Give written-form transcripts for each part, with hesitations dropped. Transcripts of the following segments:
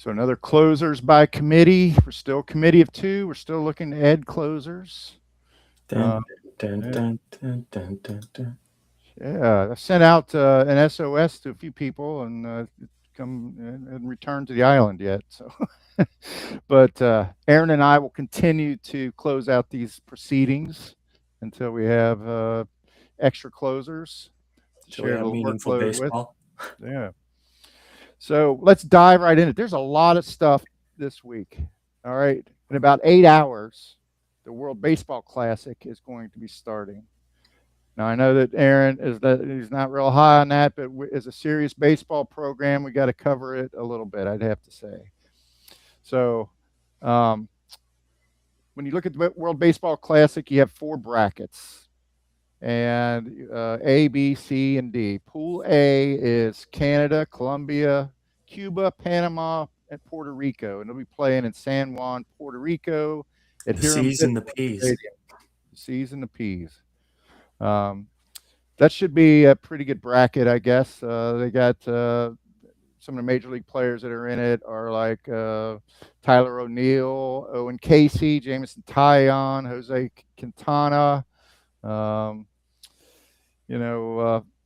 So another closers by committee. We're still committee of two. We're still looking to add closers. Dun, Uh, dun, yeah, dun, dun, dun, dun, dun. yeah. I sent out an SOS to a few people and come and return to the island yet. So, but Aaron and I will continue to close out these proceedings until we have extra closers to So we share have the meaningful workload with. baseball. Yeah. So let's dive right in it. There's a lot of stuff this week. All right. In about 8 hours, the World Baseball Classic is going to be starting. Now I know that Aaron is that he's not real high on that, but as a serious baseball program, we got to cover it a little bit. I'd have to say. So, um, when you look at the World Baseball Classic, you have four brackets, and A, B, C, and D. Pool A is Canada, Colombia, Cuba, Panama, and Puerto Rico, and they'll be playing in San Juan, Puerto Rico, at The Hiram C's and the Bithorn P's. Stadium. The C's and the P's. Um, that should be a pretty good bracket, I guess. They got some of the major league players that are in it are like Tyler O'Neill, Owen Casey, Jameson Taillon, Jose Quintana. Um,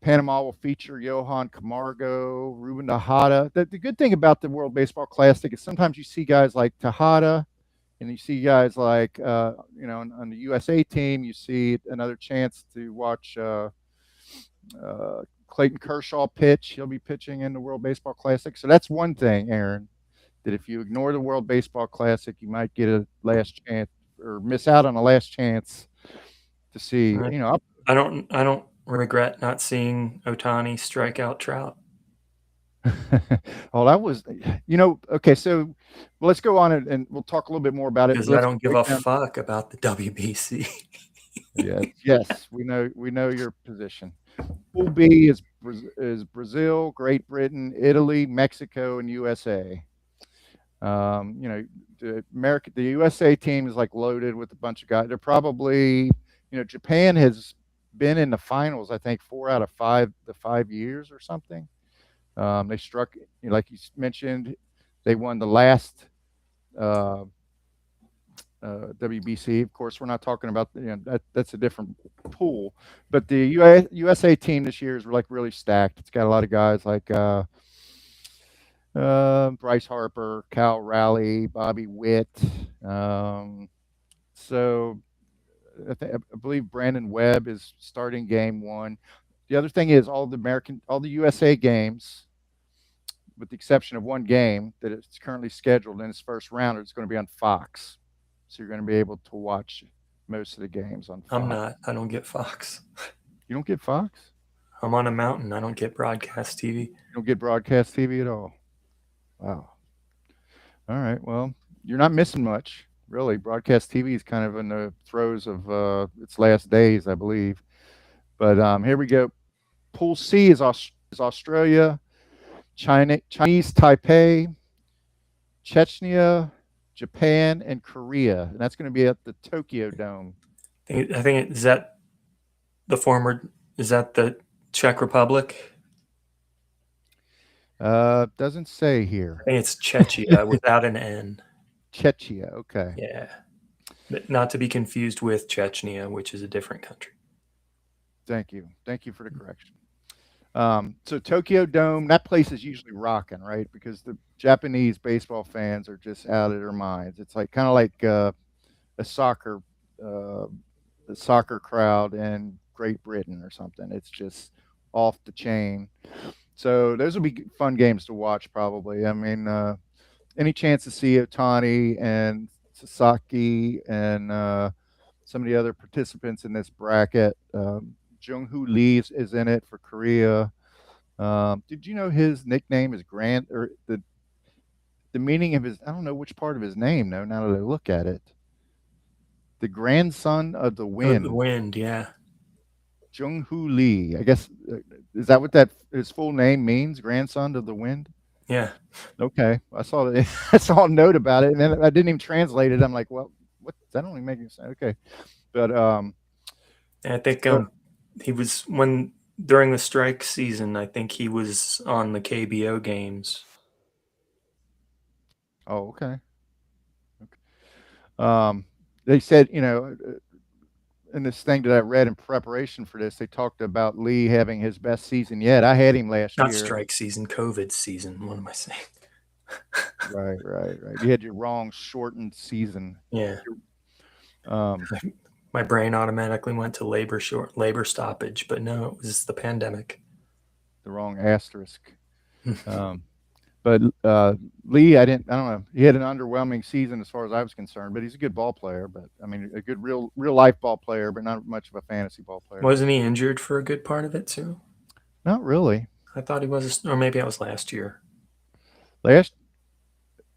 Panama will feature Johan Camargo, Ruben Tejada. The good thing about the World Baseball Classic is sometimes you see guys like Tejada, and you see guys like, on the USA team, you see another chance to watch Clayton Kershaw pitch. He'll be pitching in the World Baseball Classic. So that's one thing, Aaron, that if you ignore the World Baseball Classic, you might get a last chance or miss out on a last chance to see, I, I don't regret not seeing Otani strike out Trout oh, that was, okay. So let's go on and we'll talk a little bit more about it. But because I let's don't give break a down. fuck about the WBC. Yes, yes, we know your position. Pool B is Brazil, Great Britain, Italy, Mexico, and USA. The USA team is like loaded with a bunch of guys. They're probably, Japan has been in the finals, I think, 4 out of 5 the 5 years or something. They struck, like you mentioned, they won the last uh, WBC. Of course, we're not talking about that's a different pool, but the USA team this year is like really stacked. It's got a lot of guys like Bryce Harper, Cal Raleigh, Bobby Witt. Um, so I believe Brandon Webb is starting game one. The other thing is all the USA games, with the exception of one game that is currently scheduled in its first round, it's going to be on Fox. So you're going to be able to watch most of the games on I'm Fox. not. I don't get Fox. You don't get Fox? I'm on a mountain. I don't get broadcast TV. You don't get broadcast TV at all? Wow. All right. Well, you're not missing much, really. Broadcast TV is kind of in the throes of its last days, I believe. But here we go. Pool C is Australia, Chinese Taipei, Chechnya, Japan, and Korea, and that's going to be at the Tokyo Dome. Is that the former. Is that the Czech Republic? Doesn't say I here. think it's Czechia without an N. Chechnya. Okay. Yeah, but not to be confused with Chechnya, which is a different country. Thank you. Thank you for the correction. So Tokyo Dome, that place is usually rocking, right? Because the Japanese baseball fans are just out of their minds. It's like kind of like a soccer, uh, a soccer crowd in Great Britain or something. It's just off the chain. So those will be fun games to watch, probably. I mean, any chance to see Otani and Sasaki and some of the other participants in this bracket. Jung Hoo Lee is in it for Korea. Did you know his nickname is Grand, or the meaning of his? I don't know which part of his name though. Now that I look at it, the grandson of the Oh, the wind, wind. Yeah, Jung Hoo Lee. I guess is that what that his full name means? Grandson of the wind. yeah. Okay, I saw that. I saw a note about it, and then I didn't even translate it. I'm like, well, what? That only making sense. Okay, but And I think so he was when during the strike season. I think he was on the KBO games. Oh, okay. Okay. They said, in this thing that I read in preparation for this, they talked about Lee having his best season yet. I had him last Not year. strike season, COVID season. What am I saying? Right, right, right. You had your wrong shortened season. Yeah. Um, My brain automatically went to labor stoppage, but no, it was the pandemic. the wrong asterisk. Um, but Lee, I don't know. He had an underwhelming season as far as I was concerned, but he's a good ball player. But I mean, a good real life ball player, but not much of a fantasy ball player. Wasn't he injured for a good part of it too? Not really. I thought he was, or maybe that was last year, Last,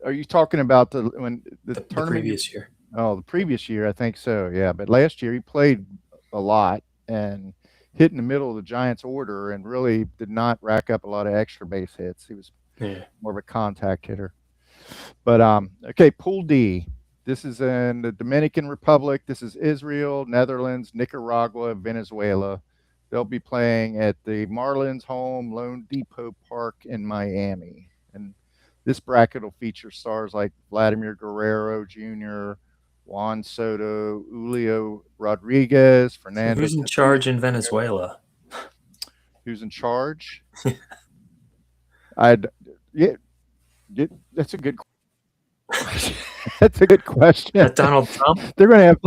are you talking about when the the tournament you? previous year. Oh, the previous year, I think so. Yeah, but last year he played a lot and hit in the middle of the Giants' order and really did not rack up a lot of extra base hits. He was Yeah. more of a contact hitter. But okay, Pool D. This is in the Dominican Republic. This is Israel, Netherlands, Nicaragua, Venezuela. They'll be playing at the Marlins home Lone Depot Park in Miami. And this bracket will feature stars like Vladimir Guerrero Jr., Juan Soto, Julio Rodriguez, So Fernando who's in Tatis. charge in Venezuela? Who's in charge? I'd yeah, that's a good question. That's a good question. That Donald Trump? They're going to have.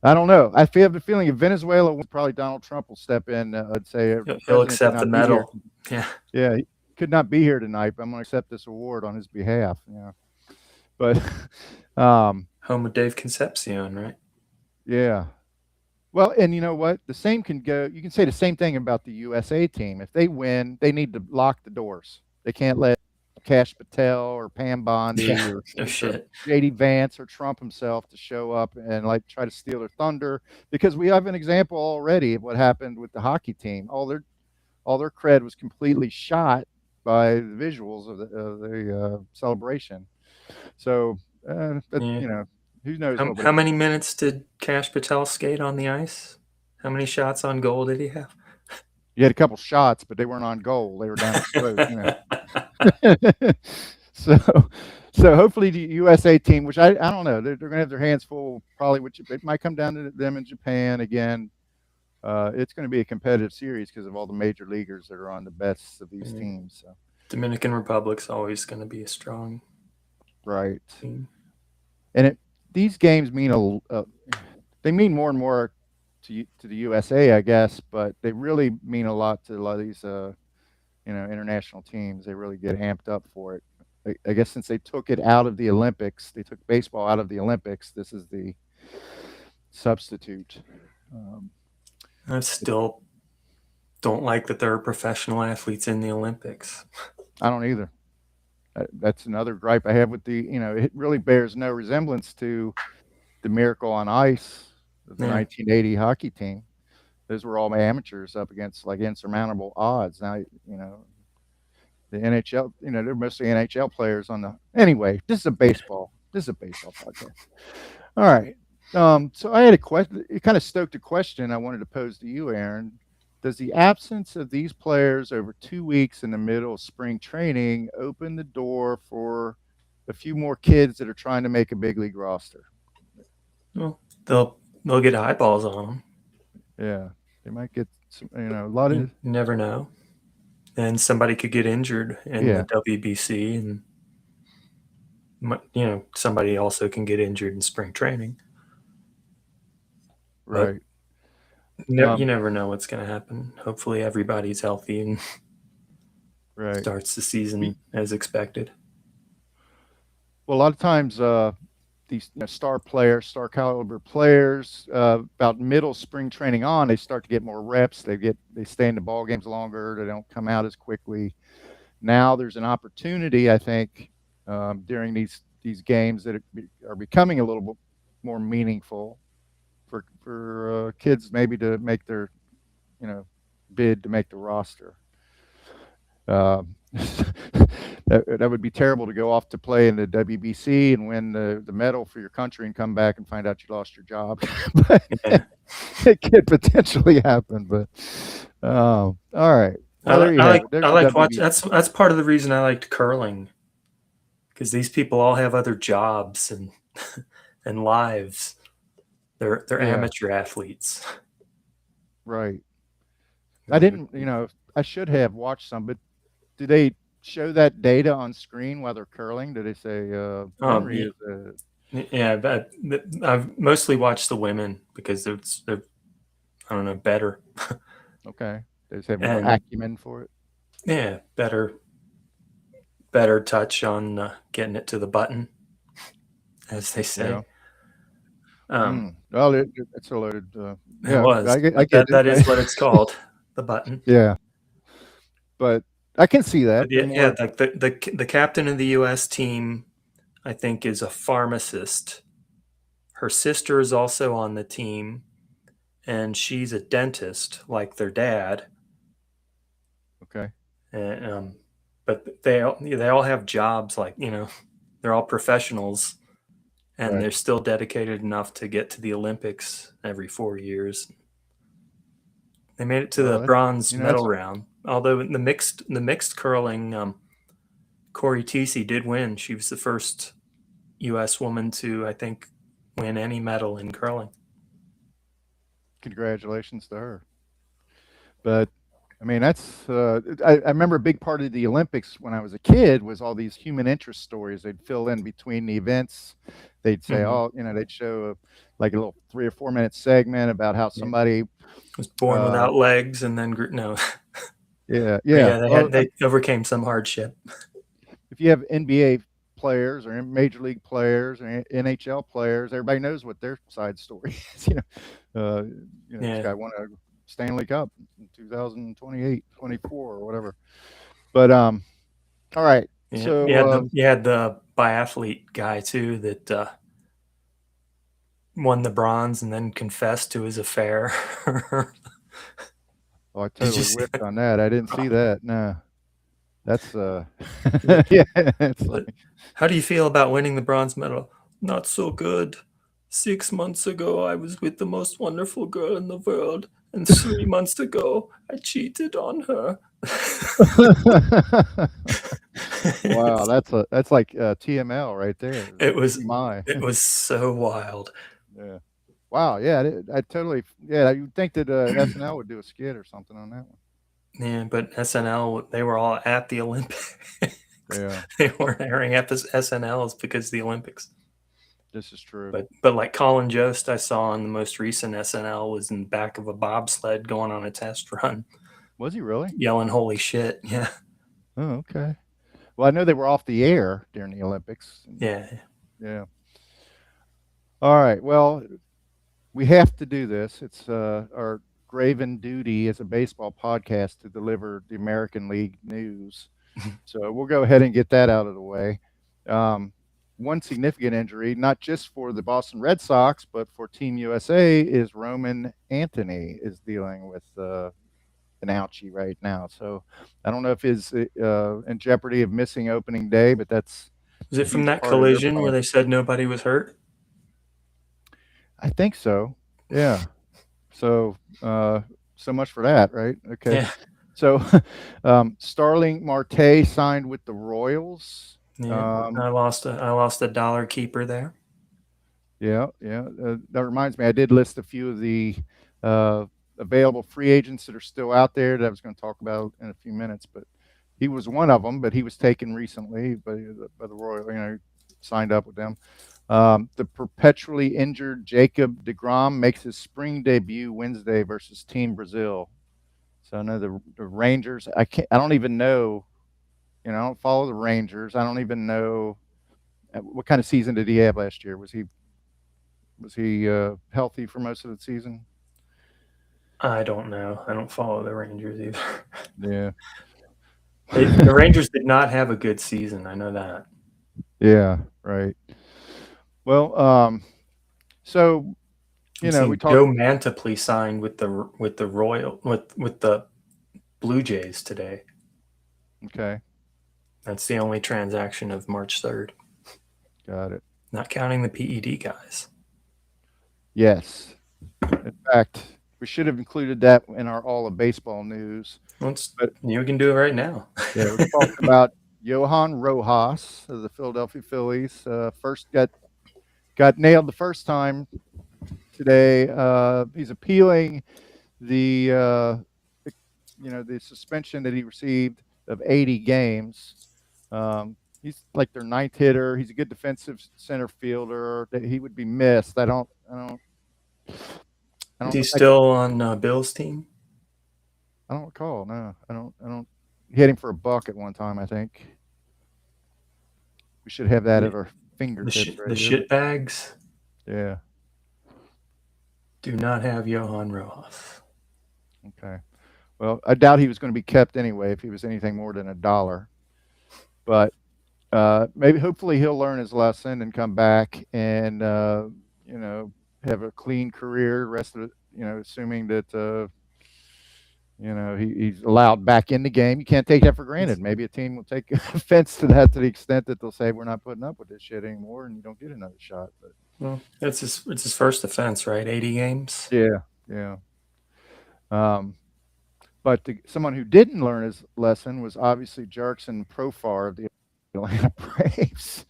I don't know. Have the feeling if Venezuela, probably Donald Trump will step in. I'd say the He'll president could accept the not be here. medal. Yeah. Yeah, he could not be here tonight, but I'm going to accept this award on his behalf. Yeah, but Home of Dave Concepcion, right? yeah. Well, and you know what? The same can go. You can say the same thing about the USA team. If they win, they need to lock the doors. They can't let Cash Patel or Pam Bondi Yeah. No or shit. JD Vance or Trump himself to show up and like try to steal their thunder because we have an example already of what happened with the hockey team. All their cred was completely shot by the visuals of the celebration. So, but, Yeah. who knows How, what would how have. many minutes did Cash Patel skate on the ice? How many shots on goal did he have? You had a couple shots, but they weren't on goal. They were down his throat. So, so hopefully the USA team, which I don't know, they're going to have their hands full. Probably, which it might come down to them in Japan again. It's going to be a competitive series because of all the major leaguers that are on the best of these teams. So. Dominican Republic's always going to be a strong Right, team. and these games mean they mean more and more to the USA, I guess, but they really mean a lot to a lot of these international teams. They really get amped up for it. I guess since they took it out of the Olympics, they took baseball out of the Olympics. This is the substitute. Um, I still don't like that there are professional athletes in the Olympics. I don't either. That's another gripe I have with the. It really bears no resemblance to the Miracle on Ice of the Yeah. 1980 hockey team. Those were all amateurs up against like insurmountable odds. Now, the NHL, they're mostly NHL players on the. Anyway, this is a baseball. This is a baseball podcast. All right. So I had a question. It kind of stoked a question I wanted to pose to you, Aaron. Does the absence of these players over 2 weeks in the middle of spring training open the door for a few more kids that are trying to make a big league roster? Well, they'll get eyeballs on them. Yeah, they might get some, a lot You of. never know. And somebody could get injured in Yeah, the WBC, and somebody also can get injured in spring training. But right. you Um, never know what's going to happen. Hopefully, everybody's healthy and right. starts the season as expected. Well, a lot of times, these star players, star caliber players, about middle spring training on, they start to get more reps. They stay in the ball games longer. They don't come out as quickly. Now there's an opportunity, I think, during these games that are becoming a little bit more meaningful for kids maybe to make their bid to make the roster. That would be terrible to go off to play in the WBC and win the medal for your country and come back and find out you lost your job. But Yeah. it could potentially happen. But all right. Well, there you I have like it. There's I the liked watch. WBC. That's part of the reason I liked curling, because these people all have other jobs and and lives. They're Yeah, amateur athletes. right. I They're- didn't, I should have watched some, but do they show that data on screen while they're curling? Do they say Henry yeah, is a yeah, but I've mostly watched the women because they're I don't know, better okay? They just have more and acumen for it. yeah, better touch on getting it to the button, as they Yeah. say. Um, Well, it's a loaded. it Yeah, was, I but get it. that is what it's called, the button. Yeah, but I can see But that. They're yeah, yeah, more like the captain of the U.S. team, I think, is a pharmacist. Her sister is also on the team, and she's a dentist, like their dad. okay, And, but they all have jobs, like they're all professionals, and right. they're still dedicated enough to get to the Olympics every 4 years. They made it to the Well, bronze medal that's round. Although in the mixed curling, Corey Tesi did win. She was the first U.S. woman to, I think, win any medal in curling. congratulations to her. But I mean, I remember a big part of the Olympics when I was a kid was all these human interest stories. They'd fill in between the events. They'd say, Mm-hmm. oh, they'd show like a little 3 or 4 minute segment about how Yeah, somebody, was born uh, without legs, and then no, yeah, but yeah. yeah, Well, they overcame some hardship. if you have NBA players or Major League players or NHL players, everybody knows what their side story is. This Yeah, guy won a Stanley Cup in 2028, 24, or whatever. But all right. yeah. You So had the biathlete guy too that won the bronze and then confessed to his affair. I Did you totally see whiffed that? on that. I didn't see that. No, that's He's like, yeah. It's but like how do you feel about winning the bronze medal? Not so good. 6 months ago, I was with the most wonderful girl in the world, and 3 months ago, I cheated on her. wow. That's like TML right there. it was My it was so wild. yeah. Wow. Yeah. I totally. Yeah. You'd think that SNL would do a skit or something on that one. Yeah, but SNL, they were all at the Olympics. Yeah. They weren't airing SNLs because of the Olympics. This is true. But like Colin Jost, I saw on the most recent SNL was in the back of a bobsled going on a test run, Was he really? yelling "Holy shit!" Yeah, Oh, okay. Well, I know they were off the air during the Olympics. yeah. Yeah. All right. Well, we have to do this. It's our graven duty as a baseball podcast to deliver the American League news. So we'll go ahead and get that out of the way. Um, one significant injury, not just for the Boston Red Sox, but for Team USA, is Roman Anthony is dealing with an ouchie right now. So I don't know if he's in jeopardy of missing opening day, but that's Was a it from huge that part of their collision where plan. they said nobody was hurt? I think so. Yeah. So, so much for that, right? Okay. Yeah, So, Starling Marte signed with the Royals. yeah. Um, I lost a dollar keeper there. yeah, yeah. That reminds me, I did list a few of the uh, available free agents that are still out there that I was going to talk about in a few minutes. But he was one of them. But he was taken recently by the Royal. Signed up with them. The perpetually injured Jacob DeGrom makes his spring debut Wednesday versus Team Brazil. So I know the Rangers. I don't even know. I don't follow the Rangers. I don't even know what kind of season did he have last year. Was he healthy for most of the season? I don't know. I don't follow the Rangers either. Yeah. The Rangers did not have a good season. I know that. Yeah. Right. Well, so I'm we seeing talked. Joe Mantiply signed with the Royal with the Blue Jays today. Okay. That's the only transaction of March 3rd, Got it. not counting the PED guys. Yes. In fact, we should have included that in our all of baseball news. Let's But You can do it right now. yeah, let's talk about. Johan Rojas of the Philadelphia Phillies. First got nailed the first time today. He's appealing the the suspension that he received of 80 games. He's like their ninth hitter. He's a good defensive center fielder. That he would be missed. I Is don't, he I, still on Bill's team? I don't recall. No, I don't. He hit him for a buck at one time. I think we should have that at The our fingertips the right here. shit bags Yeah. do not have Johan Rojas. Okay. Well, I doubt he was going to be kept anyway if he was anything more than $1. But maybe, hopefully, he'll learn his lesson and come back and you know have a clean career. Rest of it, assuming that he's allowed back in the game. You can't take that for granted. Maybe a team will take offense to that to the extent that they'll say we're not putting up with this shit anymore, and you don't get another shot. But Well, it's his first offense, right? 80 games. yeah, yeah. Um, but someone who didn't learn his lesson was obviously Jerkson Profar of the Atlanta Braves,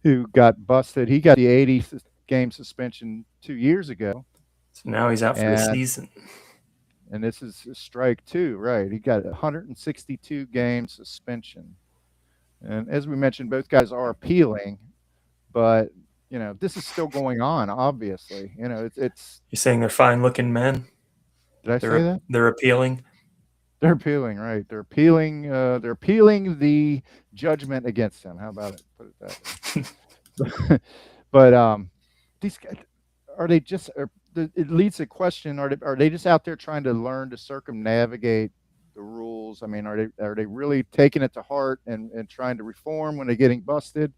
who got busted. He got the 80 game suspension 2 years ago, So now he's out for the and season. this is strike two, right? He got 162 game suspension. And as we mentioned, both guys are appealing, but this is still going on. Obviously, it's. You're saying they're fine looking men? Did I say that? They're appealing. They're appealing, right? They're appealing. They're appealing the judgment against him. How about it? Put it that way. But these guys, are they just? It leads to the question: are they just out there trying to learn to circumnavigate the rules? I mean, are they really taking it to heart and trying to reform when they're getting busted?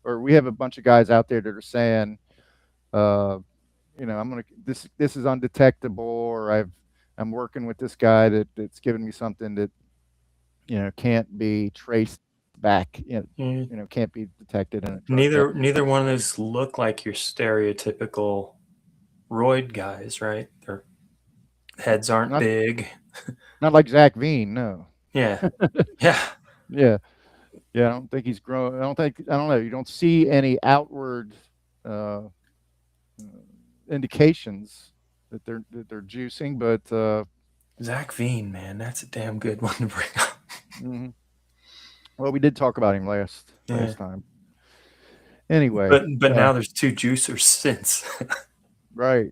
Or we have a bunch of guys out there that are saying, uh, I'm gonna this is undetectable, or I'm working with this guy that's giving me something that can't be traced back, Mm, can't be detected in a drug test. neither one of those look like your stereotypical roid guys, right? Their heads aren't Not big. not like Zach Veen, no. Yeah, yeah, Yeah, yeah. I don't think he's grown. I don't know. You don't see any outward uh, indications that they're juicing, but Zach Veen, man, that's a damn good one to bring up. mhm. Well, we did talk about him Yeah, last time. Anyway, but now there's two juicers since, right,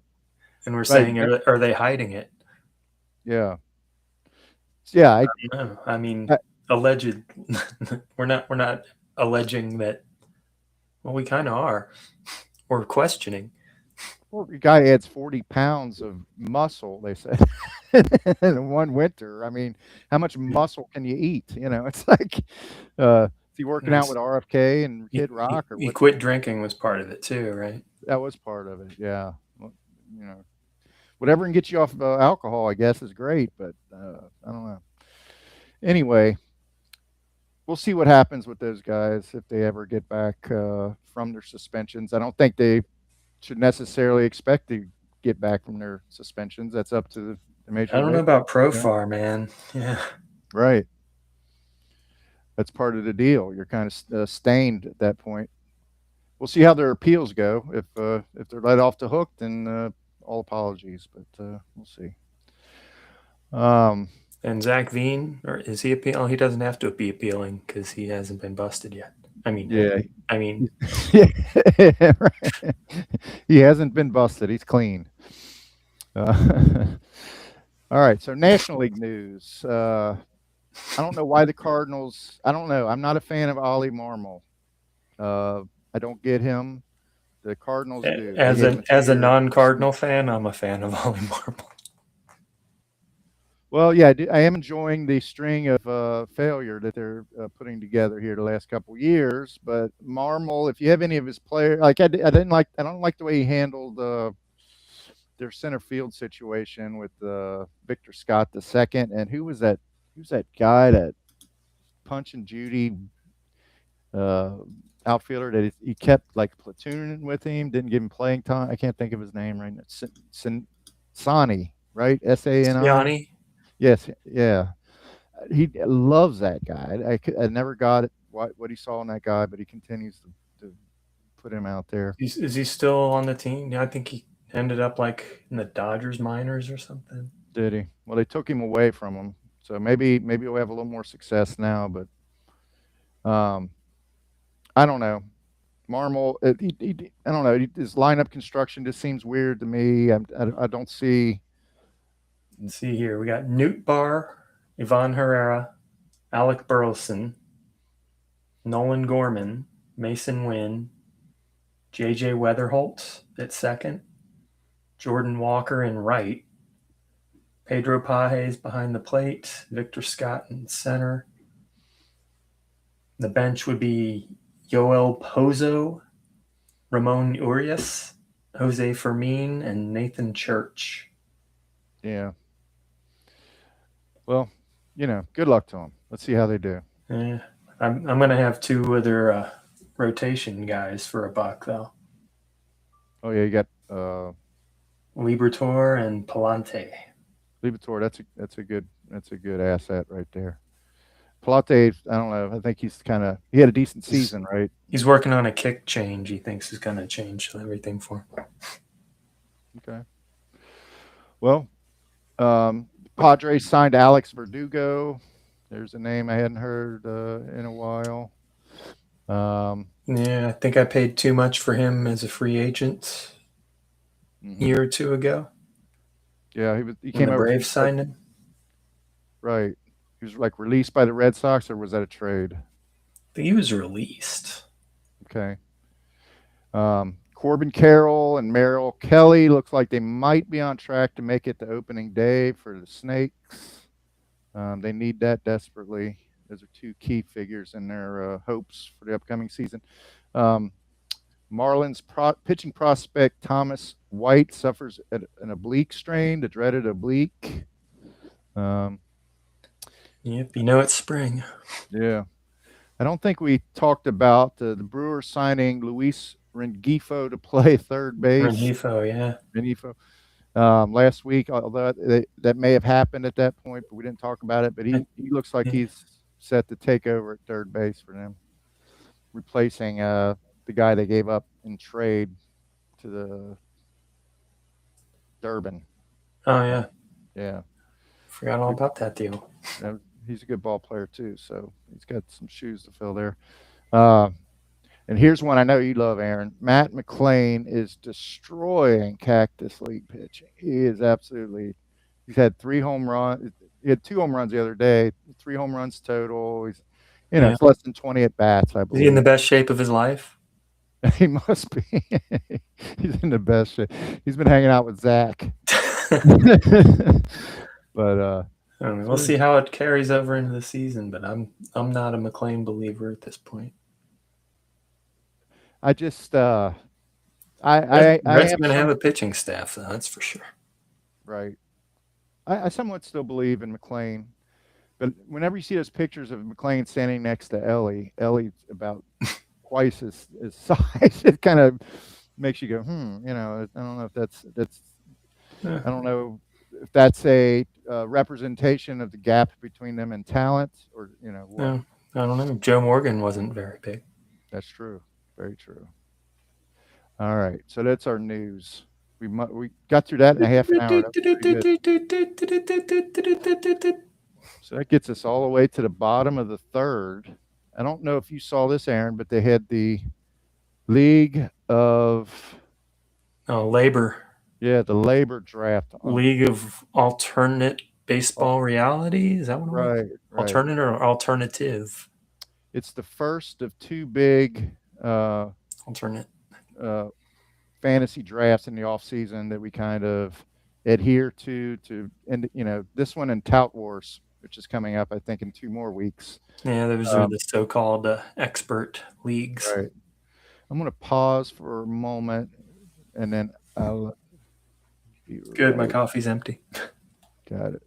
and we're right, saying are they hiding it? yeah, yeah. No, I mean I alleged. We're not alleging that. Well, we kind of are. We're questioning. Well, the guy adds 40 pounds of muscle, they said, in one winter. I mean, how much muscle can you eat? It's like, is he working out Nice. with RFK and Kid He, Rock, or he what? quit drinking was part of it too, right? That was part of it. Yeah. Well, you know, whatever can get you off alcohol, I guess, is great, but I don't know. Anyway, we'll see what happens with those guys if they ever get back from their suspensions. I don't think they should necessarily expect to get back from their suspensions. That's up to the I Major don't know League. about Yeah. Profar, man. Yeah, Right. That's part of the deal. You're kind of stained at that point. We'll see how their appeals go. If they're let off the hook, then all apologies, but we'll see. Um, and Zach Veen, or is he appeal? Oh, he doesn't have to be appealing because he hasn't been busted yet. I mean, yeah, I mean, yeah, right. He hasn't been busted. He's clean. All right. So National League news. I don't know why the Cardinals. I don't know. I'm not a fan of Ollie Marmol. Uh, I don't get him. The Cardinals do. They gave him a as a 2 year. non-Cardinal fan, I'm a fan of Ollie Marble. Well, yeah, I am enjoying the string of failure that they're putting together here the last couple years. But Marmol, if you have any of his players, like I don't like the way he handled their center field situation with Victor Scott the second, and who's that guy that punch and Judy uh, outfielder that he kept like platooning with him, didn't give him playing time. I can't think of his name right now. Sani, right? Sani. Yanni, Yes, yeah. He loves that guy. I never got it what he saw in that guy, but he continues to put him out there. Is he still on the team? Yeah, I think he ended up like in the Dodgers minors or something. Did he? Well, they took him away from him, so maybe he'll have a little more success now. But um, I don't know. Marmol, I don't know. His lineup construction just seems weird to me. I don't see. Let's see here. We got Newt Barr, Ivan Herrera, Alec Burleson, Nolan Gorman, Mason Wynn, J.J. Weatherholt at second, Jordan Walker in right, Pedro Pajes behind the plate, Victor Scott in center. The bench would be Yoel Pozo, Ramon Urias, Jose Fermin, and Nathan Church. Yeah. Well, good luck to them. Let's see how they do. Eh, I'm going to have two other rotation guys for a buck, though. Oh yeah, you got Libertor and Palante. Libator. That's a good asset right there. Plate, I don't know. I think he had a decent season, right? He's working on a kick change he thinks is going to change everything for him. Okay. Well, Padres signed Alex Verdugo. There's a name I hadn't heard in a while. Yeah, I think I paid too much for him as a free agent a year or two ago Yeah, he when came the over Braves signed him. right. He was like released by the Red Sox, or was that a trade? I think he was released. Okay. Corbin Carroll and Merrill Kelly looks like they might be on track to make it to opening day for the Snakes. They need that desperately. Those are two key figures in their hopes for the upcoming season. Um, Marlins pitching prospect Thomas White suffers an oblique strain, the dreaded oblique. Um, Yep, it's spring. yeah. I don't think we talked about the Brewers signing Luis Rengifo to play third base. Rengifo, yeah. Rengifo. Last week, although that may have happened at that point, but we didn't talk about it. But he looks like he's set to take over at third base for them, replacing the guy they gave up in trade to the Durban. Oh, yeah. Yeah. Forgot all about that deal. He's a good ball player, too, so he's got some shoes to fill there. And here's one I know you love, Aaron. Matt McClain is destroying Cactus League pitching. He is absolutely. He's had 3 home runs. He had 2 home runs the other day. 3 home runs total. He's, it's less than 20 at bats, I believe. Is he in the best shape of his life? He must be. He's in the best shape. He's been hanging out with Zach. But we'll see how it carries over into the season. But I'm not a McClain believer at this point. I just Reds going to have a pitching staff, though, that's for sure. Right. I somewhat still believe in McClain, but whenever you see those pictures of McClain standing next to Ellie's about twice his size. It kind of makes you go, I don't know if that's. I don't know if that's a representation of the gap between them in talent, or what. No, I don't know. Joe Morgan wasn't very big. That's true. Very true. All right, so that's our news. We got through that in a half an hour. So that gets us all the way to the bottom of the third. I don't know if you saw this, Aaron, but they had the League of Labor. Yeah, the labor draft. League of Alternate Baseball Reality. Is that what it was? Right. Alternate or alternative? It's the first of 2 big alternate fantasy drafts in the off season that we kind of adhere to, and this one and Tout Wars, which is coming up, I think, in 2 more weeks. Yeah, those are the so-called expert leagues. Right. I'm going to pause for a moment, and then I'll be right. Good, my coffee's empty. Got it.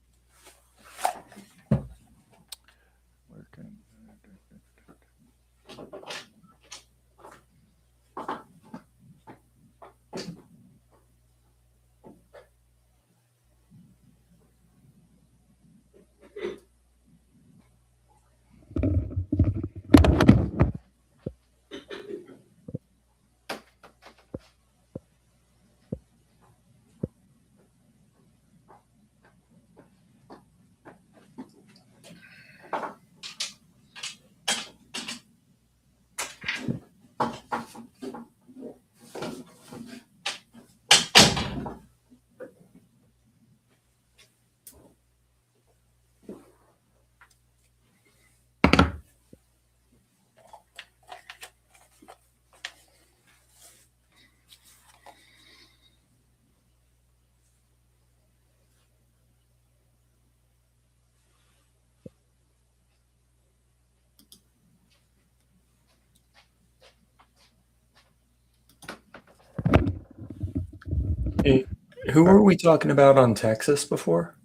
Who All right. were we talking about on Texas before?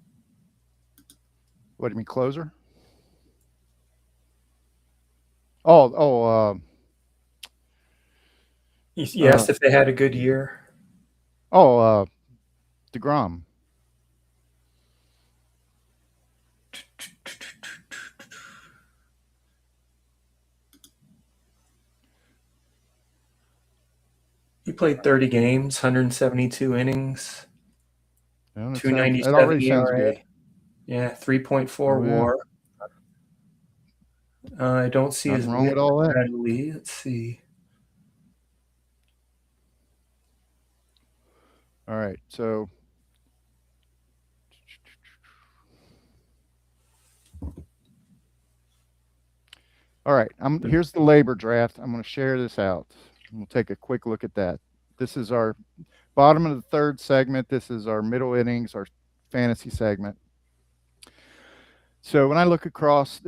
What do you mean closer? Oh, You uh, asked if they had a good year. oh, Degrom. He played 30 games, 172 innings, Yeah, that 297 already sounds good. ERA. Yeah, 3.4 Oh yeah, WAR. I don't see his nothing wrong WHIP with all that. readily. Let's see. All right, so all right, here's the labor draft. I'm going to share this out. We'll take a quick look at that. This is our bottom of the third segment. This is our middle innings, our fantasy segment. So when I look across,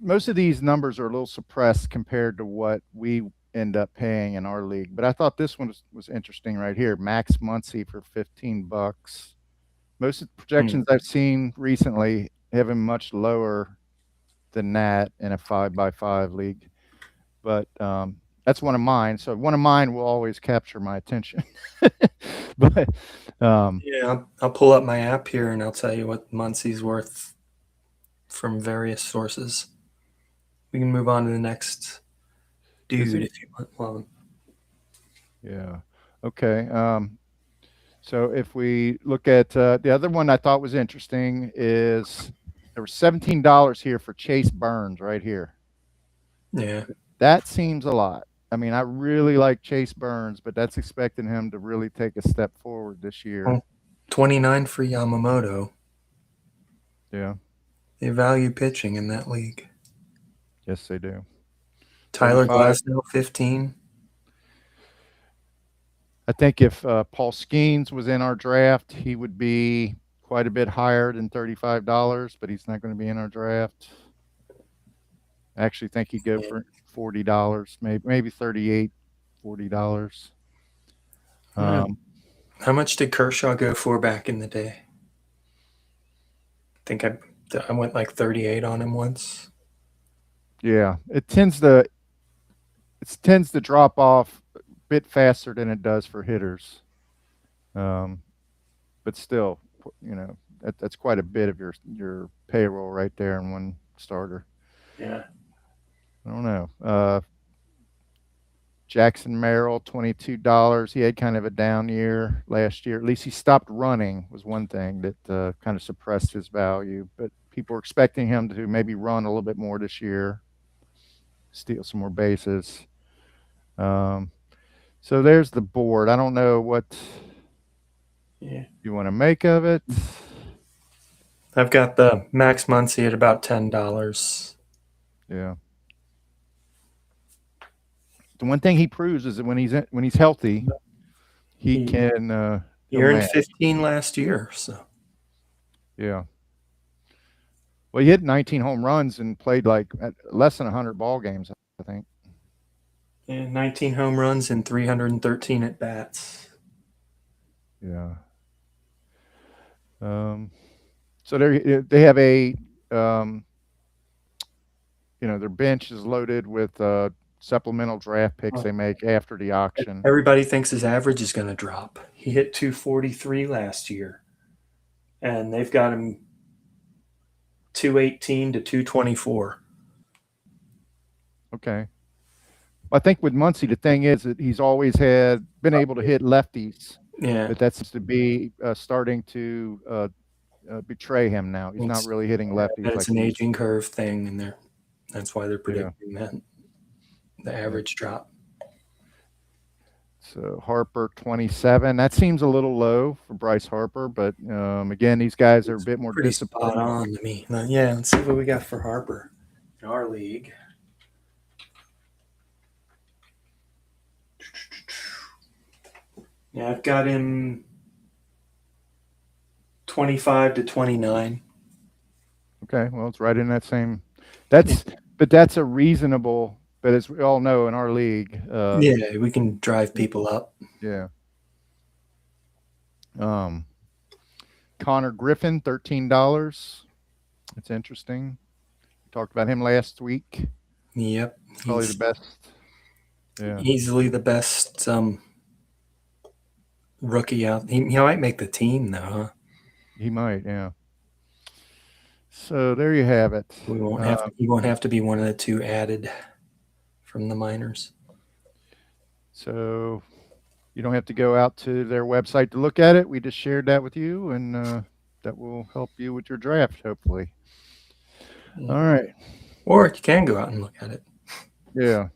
most of these numbers are a little suppressed compared to what we end up paying in our league. But I thought this one was interesting right here. Max Muncy for $15. Most of the Hmm. projections I've seen recently have him much lower than that in a 5x5 league. But that's one of mine. So one of mine will always capture my attention. but um, Yeah, I'll pull up my app here and I'll tell you what Muncie's worth from various sources. We can move on to the next is dude he? if you want. Well, Yeah. Okay. So if we look at the other one I thought was interesting is there was $17 here for Chase Burns right here. yeah. That seems a lot. I mean, I really like Chase Burns, but that's expecting him to really take a step forward this year. Well, 29 for Yamamoto. Yeah. They value pitching in that league. Yes, they do. Tyler 35. Glasnow, 15. I think if Paul Skeens was in our draft, he would be quite a bit higher than $35, but he's not going to be in our draft. I actually think he'd go for $40, maybe 38, $40. Um, How much did Kershaw go for back in the day? I think I went like 38 on him once. yeah, it tends to drop off a bit faster than it does for hitters. Um, but still, that's quite a bit of your payroll right there in one starter. Yeah. I don't know. Jackson Merrill, $22. He had kind of a down year last year. At least he stopped running was one thing that kind of suppressed his value. But people were expecting him to maybe run a little bit more this year, steal some more bases. Um, so there's the board. I don't know what Yeah. you want to make of it. I've got the Max Muncy at about $10. Yeah. The one thing he proves is that when he's healthy, he He can he go earned mad. 15 last year, so Yeah. Well, he hit 19 home runs and played like less than 100 ball games, I think. and 19 home runs and 313 at bats. Yeah. Um, so they have um, their bench is loaded with supplemental draft picks they make after the auction. Everybody thinks his average is going to drop. He hit 243 last year, and they've got him 218 to 224. Okay. I think with Muncie, the thing is that he's always been able to hit lefties, Yeah, but that seems to be starting to betray him now. He's not it's really hitting and lefties it's like an he used aging to. curve thing, and that's why they're Yeah. predicting that the Yeah. average drop. So Harper 27. That seems a little low for Bryce Harper, but again, these guys are a It's bit more pretty spot disciplined. on to me. Yeah, let's see what we got for Harper in our league. Yeah, I've got him 25 to 29. Okay, well, it's right in that same. That's a reasonable. But as we all know in our league, Yeah, we can drive people up. yeah. Um, Connor Griffin, $13. It's interesting. We talked about him last week. Yep, Probably the he's best. Yeah, easily the best rookie out. He might make the team though, huh? he might. Yeah. So there you have it. We won't have Uh, to. He won't have to be one of the two added from the minors. so you don't have to go out to their website to look at it. We just shared that with you, and that will help you with your draft, hopefully. Yeah. All right. Or you can go out and look at it. Yeah.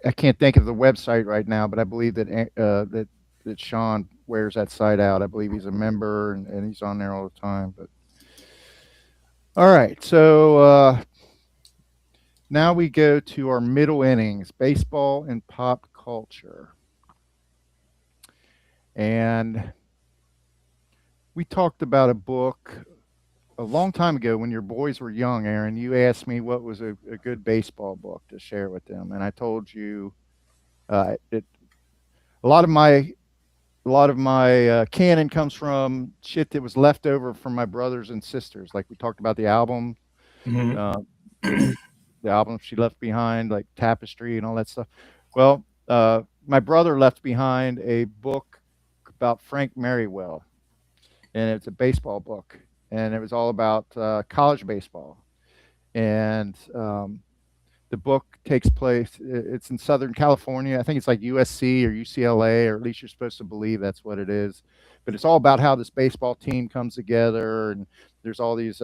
I can't think of the website right now, but I believe that Sean wears that site out. I believe he's a member, and he's on there all the time. But all right, so now we go to our middle innings, baseball and pop culture, and we talked about a book a long time ago when your boys were young. Aaron, you asked me what was a good baseball book to share with them, and I told you it. A lot of my a lot of my canon comes from shit that was left over from my brothers and sisters. Like we talked about the album, Mm-hmm. uh, the, the album she left behind, like Tapestry and all that stuff. Well, my brother left behind a book about Frank Merriwell, and it's a baseball book, and it was all about college baseball. And the book takes place. It's in Southern California. I think it's like USC or UCLA, or at least you're supposed to believe that's what it is. But it's all about how this baseball team comes together, and there's all these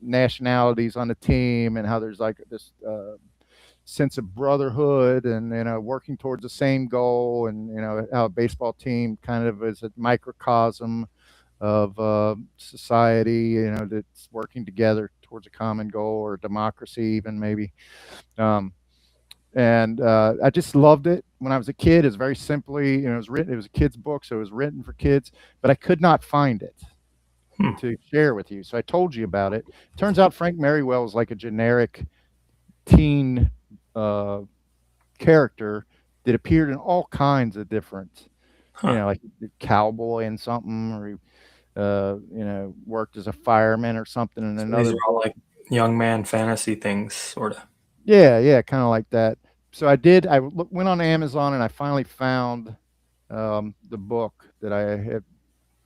nationalities on the team, and how there's like this sense of brotherhood, and working towards the same goal, and how a baseball team kind of is a microcosm of society, that's working together towards a common goal, or democracy, even maybe. um, and I just loved it when I was a kid. It's very simply, it was written. It was a kid's book, so it was written for kids. But I could not find it Hmm. to share with you, so I told you about it. Turns out Frank Merriwell is like a generic teen uh, character that appeared in all kinds of different, Huh. like a cowboy in something, or he, worked as a fireman or something in So these another are all book. like young man fantasy things, sort of. Yeah, yeah, kind of like that. So I did. Went on Amazon and I finally found the book that I had.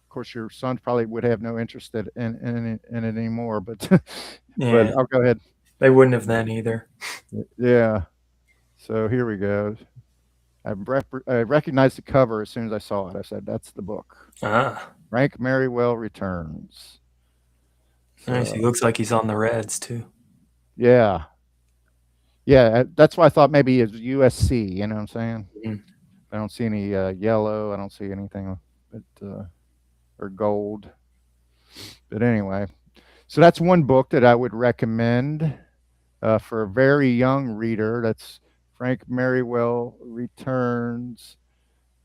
Of course, your son probably would have no interest in it anymore, but but Yeah, I'll go ahead. they wouldn't have then either. Yeah. So here we go. I recognized the cover as soon as I saw it. I said, "That's the book." Ah, Frank Merriwell returns. nice. He So looks like he's on the Reds too. yeah, yeah. That's why I thought maybe it's USC. You know what I'm saying? Mhm. I don't see any yellow. I don't see anything, but or gold. But anyway, so that's one book that I would recommend for a very young reader. That's Frank Merriwell Returns.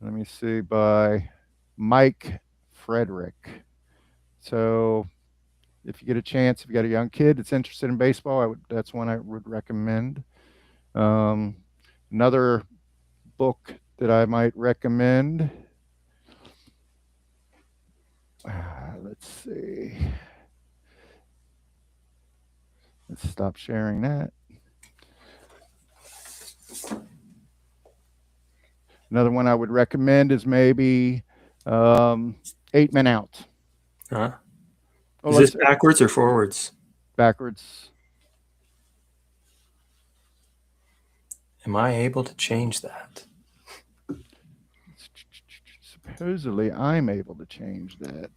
Let me see, by Mike Frederick. So if you get a chance, if you got a young kid that's interested in baseball, that's one I would recommend. Um, Another book that I might recommend. Let's see. Let's stop sharing that. Another one I would recommend is maybe 8 Men Out. Huh? Oh, Is this let's backwards or forwards? backwards. Am I able to change that? Supposedly, I'm able to change that.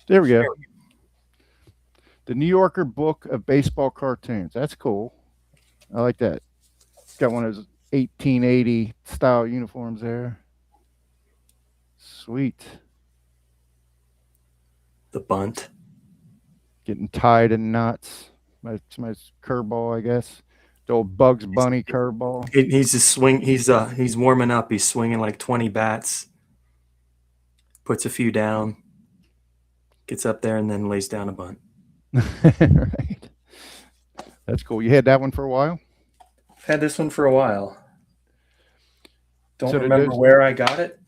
There we go. The New Yorker Book of Baseball Cartoons. That's cool. I like that. It's got one of those 1880 style uniforms there. Sweet. The bunt. Getting tied in knots. My curveball, I guess. The old Bugs Bunny curveball. He's just swing. He's warming up. He's swinging like 20 bats. Puts a few down. Gets up there and then lays down a bunt. Right. That's cool. You had that one for a while? Had this one for a while. Don't So did remember those? where I got it.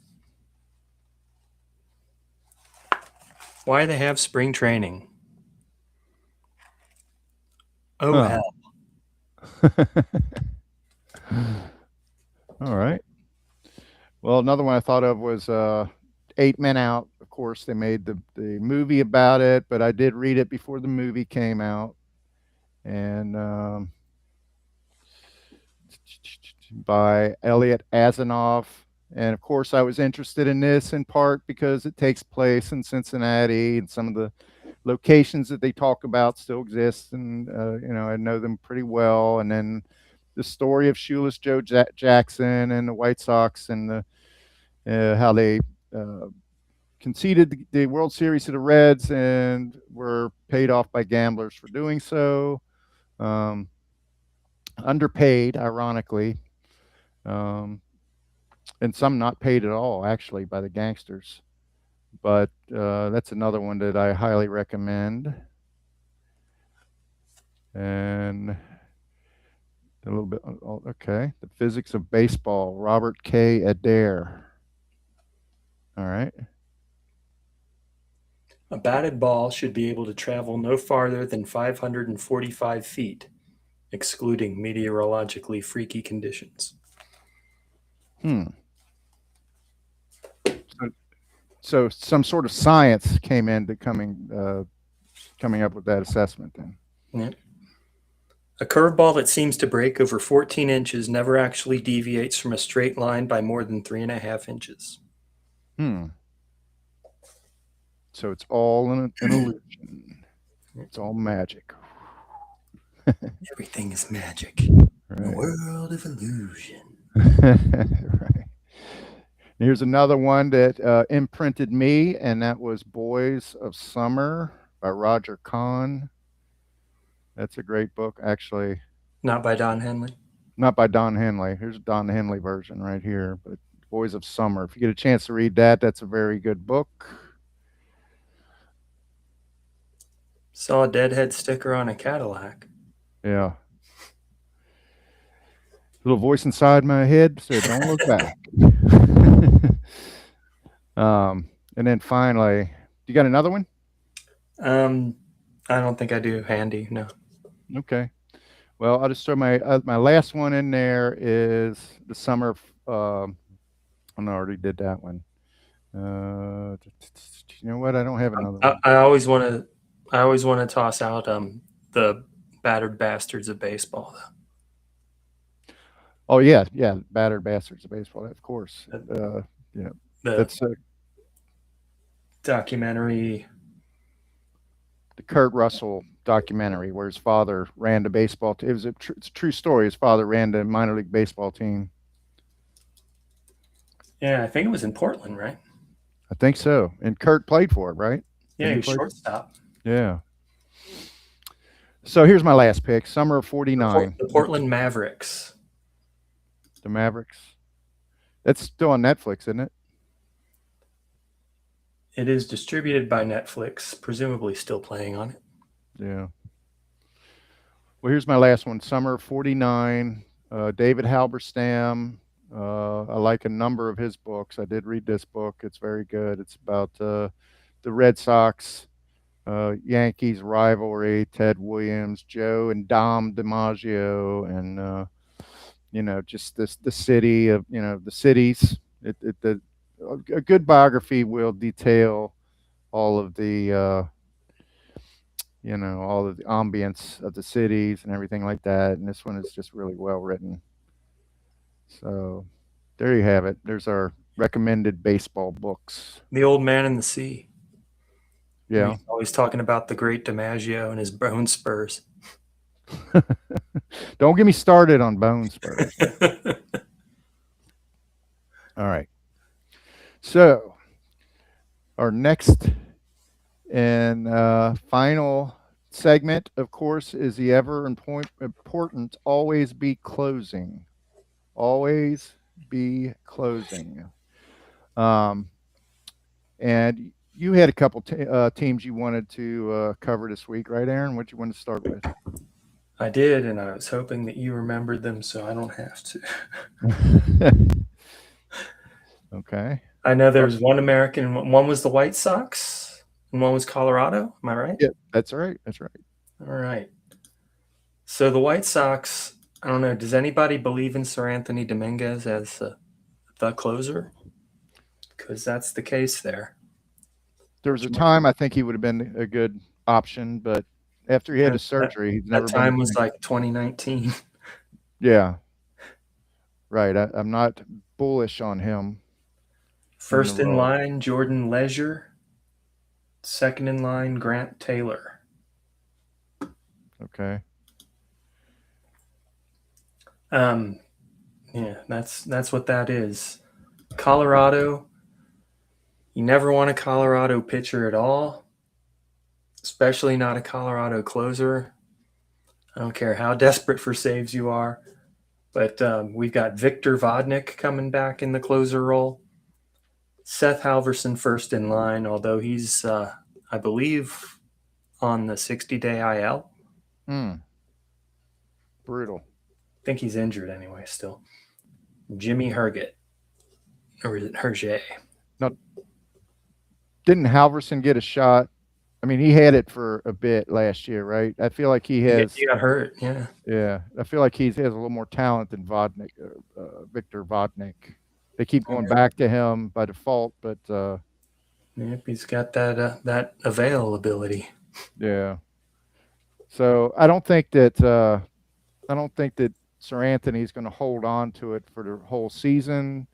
Why they have spring training? Oh Huh. hell! All right. Well, another one I thought of was Eight Men Out. Of course, they made the movie about it, but I did read it before the movie came out, and by Elliot Asimov. And of course, I was interested in this in part because it takes place in Cincinnati, and some of the locations that they talk about still exist, and I know them pretty well. And then the story of Shoeless Joe Jackson and the White Sox, and how they uh, conceded the World Series to the Reds and were paid off by gamblers for doing so. Um, Underpaid, ironically, um, and some not paid at all, actually, by the gangsters. But that's another one that I highly recommend. And a little bit, okay. The Physics of Baseball, Robert K. Adair. All right. A batted ball should be able to travel no farther than 545 feet, excluding meteorologically freaky conditions. Hmm. So, so some sort of science came into coming up with that assessment then. Yeah. A curveball that seems to break over 14 inches never actually deviates from a straight line by more than 3.5 inches. Hmm. So it's all an illusion. It's all magic. Everything is magic in a Right. world of illusion. Right. Here's another one that imprinted me, and that was Boys of Summer by Roger Kahn. That's a great book, actually. Not by Don Henley. Not by Don Henley. Here's a Don Henley version right here, but Boys of Summer. If you get a chance to read that, that's a very good book. Saw a Deadhead sticker on a Cadillac. Yeah. Little voice inside my head said, "Don't look back." And then finally, you got another one? um, I don't think I do handy. No. Okay. Well, I'll just throw my last one in there is the summer. I already did that one. You know what? I don't have another I, one. I always want to. I always want to toss out the battered bastards of baseball. Oh yeah, yeah, battered bastards of baseball, of course. The, Yeah, the that's documentary. the Kurt Russell documentary where his father ran the baseball. It was it's a true story. His father ran the minor league baseball team. Yeah, I think it was in Portland, right? I think so. And Kurt played for it, right? Yeah, Didn't he he was play? shortstop. Yeah. So here's my last pick: Summer of '49. The Portland Mavericks. The Mavericks. That's still on Netflix, isn't it? It is distributed by Netflix, presumably still playing on it. Yeah. Well, here's my last one: Summer of '49. David Halberstam. I like a number of his books. I did read this book. It's very good. It's about the Red Sox, Yankees rivalry, Ted Williams, Joe and Dom DiMaggio, and just the city of the cities. A good biography will detail all of the all of the ambience of the cities and everything like that. And this one is just really well written. So there you have it. There's our recommended baseball books. The Old Man in the Sea. Yeah. He's always talking about the great DiMaggio and his bone spurs. Don't get me started on bone spurs. All right. So our next and final segment, of course, is the ever important always be closing. Always be closing. Um, and you had a couple teams you wanted to cover this week, right, Aaron? What you want to start with? I did, and I was hoping that you remembered them so I don't have to. Okay. I know there Well, was one American, and one was the White Sox, and one was Colorado. Am I right? yeah, that's right. That's right. All right. So the White Sox, I don't know. Does anybody believe in Sir Anthony Dominguez as the closer? Because that's the case there. There was a time I think he would have been a good option, but after he had That, his that, surgery, he's that never been the time was same. like 2019. Yeah, right. I'm not bullish on him in the First in role. line, Jordan Leisure. Second in line, Grant Taylor. Okay. Um, yeah, that's what that is. Colorado, you never want a Colorado pitcher at all, especially not a Colorado closer. I don't care how desperate for saves you are. But we've got Victor Vodnik coming back in the closer role. Seth Halverson first in line, although he's, I believe, on the 60-day IL. Hmm. Brutal. I think he's injured anyway still. Jimmy Herget, or is it Hergé? Now, didn't Halverson get a shot? I mean, he had it for a bit last year, right? I feel like he He has. got hurt, yeah. Yeah, I feel like he has a little more talent than Vodnik, Victor Vodnik. They keep going back to him by default, but Yep, he's got that availability. yeah. So I don't think that Sir Anthony's going to hold on to it for the whole season.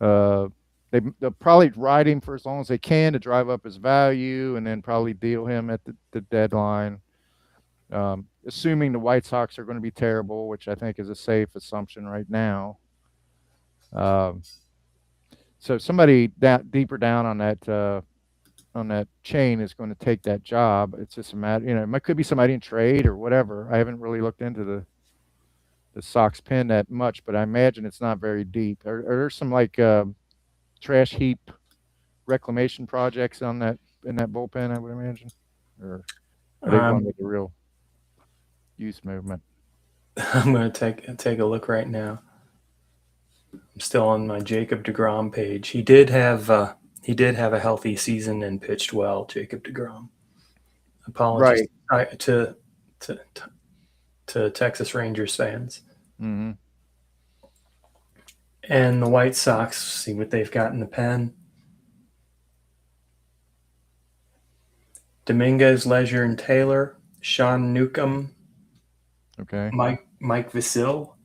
Uh, they'll probably ride him for as long as they can to drive up his value, and then probably deal him at the deadline. Assuming the White Sox are going to be terrible, which I think is a safe assumption right now. Um, so somebody that deeper down on that chain is going to take that job. It's just a matter, you know, it might, could be somebody in trade or whatever. I haven't really looked into the Sox pen that much, but I imagine it's not very deep. Are there some like trash heap reclamation projects on that in that bullpen? I would imagine, or are they going Um, with the real youth movement? I'm going to take a look right now. I'm still on my Jacob Degrom page. He did have a healthy season and pitched well. Jacob Degrom. Apologies Right. to to Texas Rangers fans. Hmm. And the White Sox, see what they've got in the pen. Dominguez, Leisure, and Taylor. Sean Newcomb, Okay. Mike Vasile,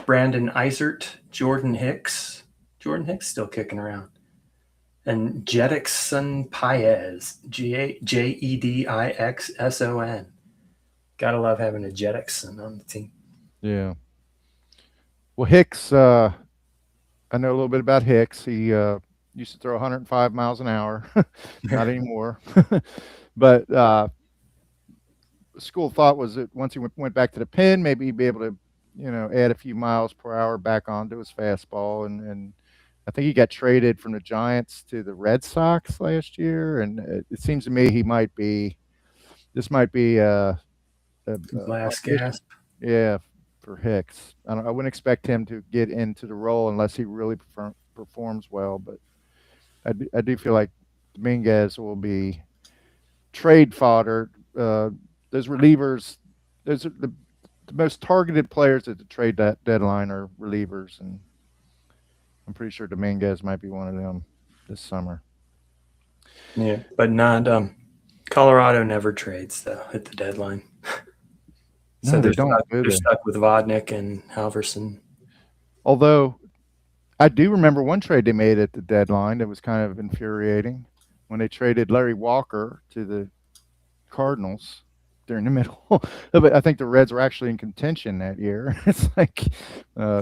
Brandon Isert, Jordan Hicks. Jordan Hicks still kicking around. And Jedixson Paez, Jedixson. Gotta love having a Jedixson on the team. Yeah. Well, Hicks. I know a little bit about Hicks. He used to throw 105 miles an hour. Not anymore. But school of thought was that once he went back to the pen, maybe he'd be able to, you know, add a few miles per hour back onto his fastball. And I think he got traded from the Giants to the Red Sox last year. And it seems to me he might be, this might be a Last audition. gasp. Yeah, for Hicks. I wouldn't expect him to get into the role unless he really performs well. But I do feel like Dominguez will be trade fodder. Those relievers, those are the most targeted players at the trade deadline are relievers, and I'm pretty sure Dominguez might be one of them this summer. Yeah, but not Colorado never trades though at the deadline. So No, they don't, do they're they? stuck with Vodnik and Halverson. Although I do remember one trade they made at the deadline that was kind of infuriating when they traded Larry Walker to the Cardinals during the middle. But I think the Reds were actually in contention that year. It's like,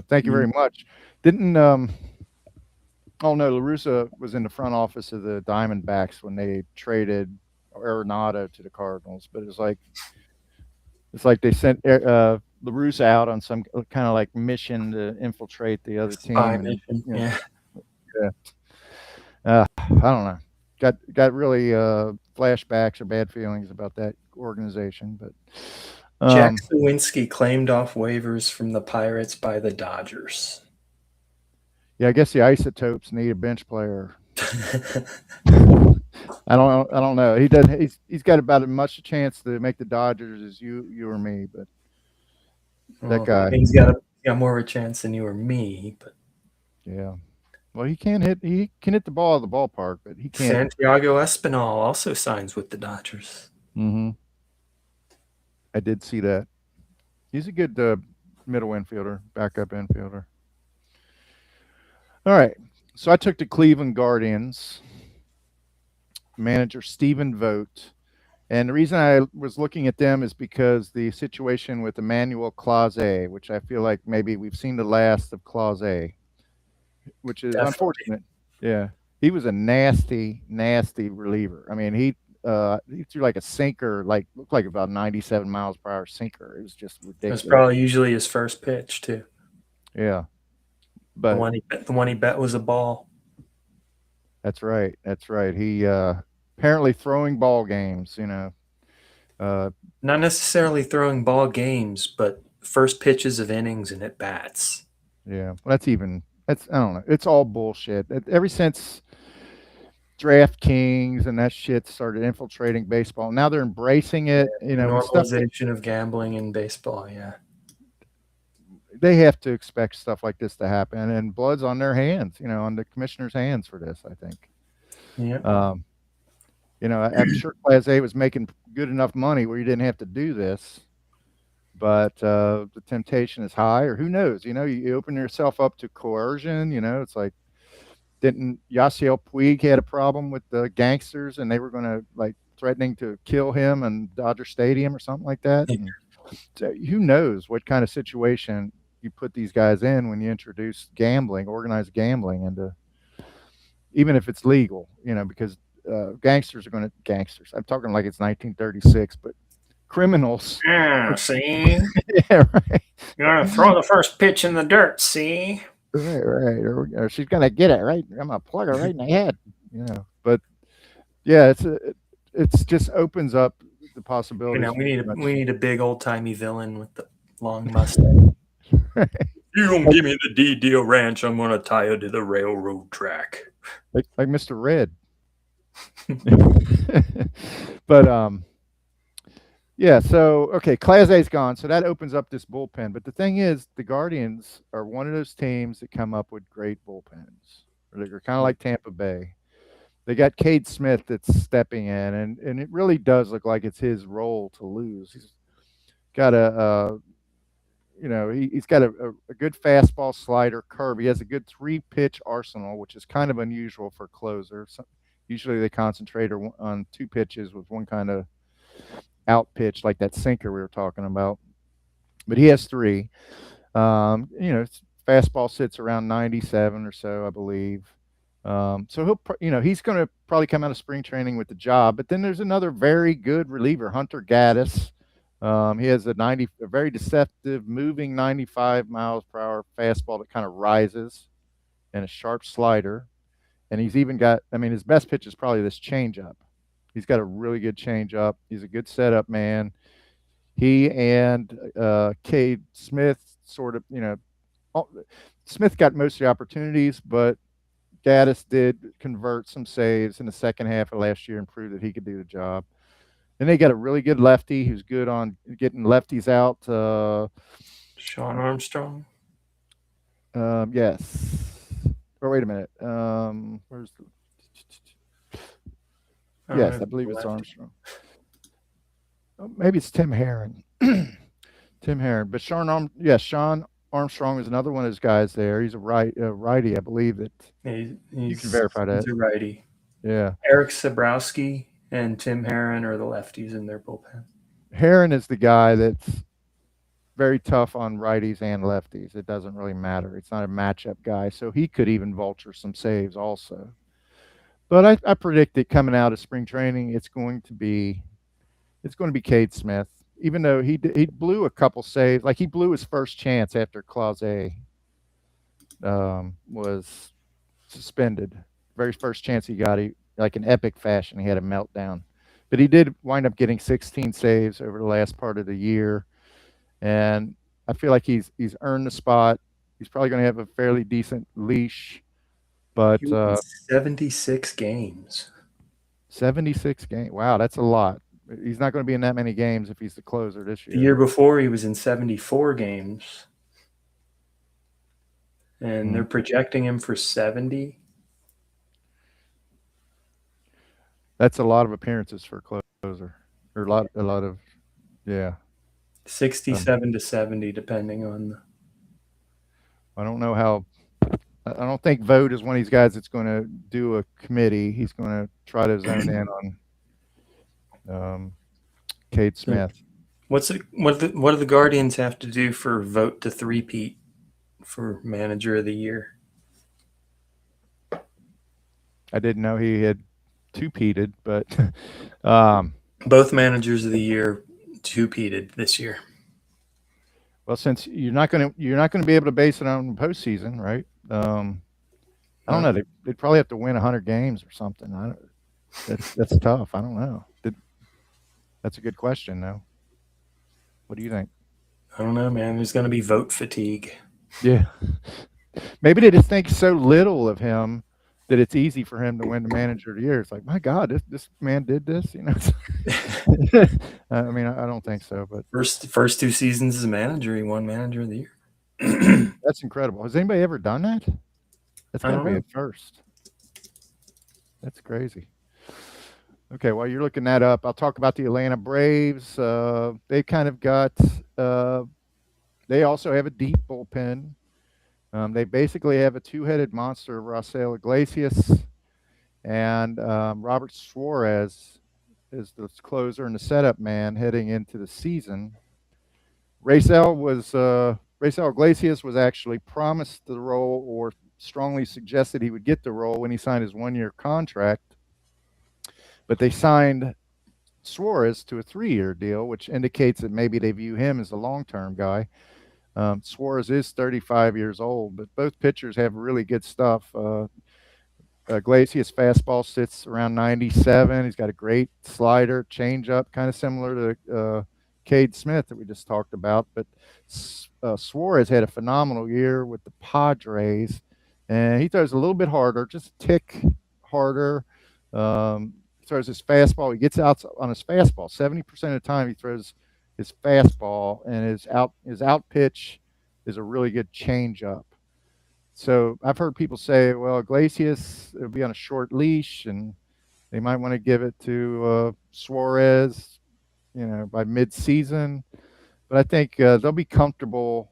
thank you very much. Didn't oh no, Larusa was in the front office of the Diamondbacks when they traded Arenado to the Cardinals. But it's like they sent Larusa out on some kind of like mission to infiltrate the other Spy team, and mission. you know, Yeah. yeah. I don't know. Got really flashbacks or bad feelings about that organization, but Jack Um, Sawinski claimed off waivers from the Pirates by the Dodgers. yeah, I guess the Isotopes need a bench player. I don't know. He does. He's got about as much a chance to make the Dodgers as you or me. But that Well, guy, he's got more of a chance than you or me, but yeah. Well, he can hit. He can hit the ball at the ballpark, but he can't. Santiago Espinal also signs with the Dodgers. Hmm. I did see that. He's a good middle infielder, backup infielder. All right. So I took the Cleveland Guardians manager Stephen Vogt. And the reason I was looking at them is because the situation with Emmanuel Clase, which I feel like maybe we've seen the last of Clase, which is Definitely. unfortunate. Yeah. He was a nasty, nasty reliever. I mean, he threw like a sinker, like looked like about 97 miles per hour sinker. It was just That's ridiculous. probably usually his first pitch too. Yeah. The But one he bet was a ball. that's right. That's right. He apparently throwing ball games, Uh, Not necessarily throwing ball games, but first pitches of innings and at bats. yeah. Well, that's I don't know. It's all bullshit. Ever since DraftKings and that shit started infiltrating baseball, now they're embracing Yeah. it. The When stuff normalization of gambling in baseball. Yeah. they have to expect stuff like this to happen, and blood's on their hands. On the commissioner's hands for this. I think. Yeah. Um, I'm sure Class A was making good enough money where you didn't have to do this, but the temptation is high, or who knows? You open yourself up to coercion. It's like didn't Yasiel Puig had a problem with the gangsters, and they were going to like threatening to kill him in Dodger Stadium or something like that. And so who knows what kind of situation you put these guys in when you introduce gambling, organized gambling, into even if it's legal, because gangsters are going to gangsters. I'm talking like it's 1936, but criminals. Yeah, see? Yeah, right. You're gonna throw the first pitch in the dirt, see? Right, right. Or she's gonna get it right. I'm gonna plug her right in the head. But yeah, it's just opens up the possibilities for too We much. need a big old timey villain with the long mustache. You don't like, give me the D-Deal Ranch, I'm gonna tie you to the railroad track. like Mr. Red. But yeah. So okay, Class A's gone, so that opens up this bullpen. But the thing is, the Guardians are one of those teams that come up with great bullpens. They're kind of like Tampa Bay. They got Cade Smith that's stepping in, and it really does look like it's his role to lose. He's got he's got a good fastball, slider, curve. He has a good three pitch arsenal, which is kind of unusual for closers. Usually they concentrate on two pitches with one kind of out pitch, like that sinker we were talking about. But he has three. Fastball sits around 97 or so, I believe. So he's going to probably come out of spring training with the job. But then there's another very good reliever, Hunter Gaddis. He has a very deceptive, moving 95 miles per hour fastball that kind of rises, and a sharp slider. And he's even got, I mean, his best pitch is probably this changeup. He's got a really good changeup. He's a good setup man. He and Cade Smith sort of, Smith got most of the opportunities, but Gaddis did convert some saves in the second half of last year and prove that he could do the job. Then they got a really good lefty who's good on getting lefties out. Sean Armstrong? Yes. Or wait a minute. Where's the? I don't know Yes, if I he's believe a it's lefty. Armstrong. Oh, maybe it's Tim Herron. Tim Herron, but Sean Armstrong is another one of those guys there. He's a righty, I believe that you can verify He's that. a righty. Yeah, Eric Sabrowski and Tim Herron are the lefties in their bullpen. Herron is the guy that's very tough on righties and lefties. It doesn't really matter. It's not a matchup guy, so he could even vulture some saves also. But I predict that coming out of spring training, it's going to be Cade Smith. Even though he blew a couple saves, like he blew his first chance after Clause was suspended. Very first chance he got, he like an epic fashion, he had a meltdown. but he did wind up getting 16 saves over the last part of the year, and I feel like he's earned the spot. He's probably going to have a fairly decent leash, He but was in 76 games. 76 games. Wow, that's a lot. He's not going to be in that many games if he's the closer this The year year. before, he was in 74 games, and they're Mm. projecting him for 70. That's a lot of appearances for a closer, or a lot of yeah. Um, 67 to 70, depending on the. I don't know how. I don't think Vogt is one of these guys that's going to do a committee. He's going to try to zone in on Cade Smith. What do the Guardians have to do for vote to three-peat for Manager of the Year? I didn't know he had two-peated, but um, Both Managers of the Year two-peated this year. well, since you're not going to be able to base it on postseason, right? I don't Not know. They'd probably have to win 100 games or something. That's tough. I don't know. That's a good question, though. What do you think? I don't know, man. There's going to be vote fatigue. Yeah, maybe they just think so little of him that it's easy for him to win the Manager of the Year. It's like, my God, this man did this. I mean, I don't think so, but First two seasons as a manager, he won Manager of the Year. that's incredible. Has anybody ever done that? That's I got to don't be a know. first. That's crazy. Okay, while you're looking that up, I'll talk about the Atlanta Braves. They kind of got. Uh, they also have a deep bullpen. They basically have a two-headed monster, Rafael Iglesias, and Robert Suarez is the closer and the setup man heading into the season. Raisel Iglesias was actually promised the role or strongly suggested he would get the role when he signed his one-year contract, but they signed Suarez to a 3-year deal, which indicates that maybe they view him as a long-term guy. Suarez is 35 years old, but both pitchers have really good stuff. Iglesias' fastball sits around 97. He's got a great slider, changeup, kind of similar to Cade Smith that we just talked about. But Suarez had a phenomenal year with the Padres, and he throws a little bit harder, just a tick harder. He throws his fastball. He gets out on his fastball. 70% of the time, he throws his fastball, and his out pitch is a really good changeup. So I've heard people say, well, Iglesias will be on a short leash, and they might want to give it to Suarez, by mid-season. But I think they'll be comfortable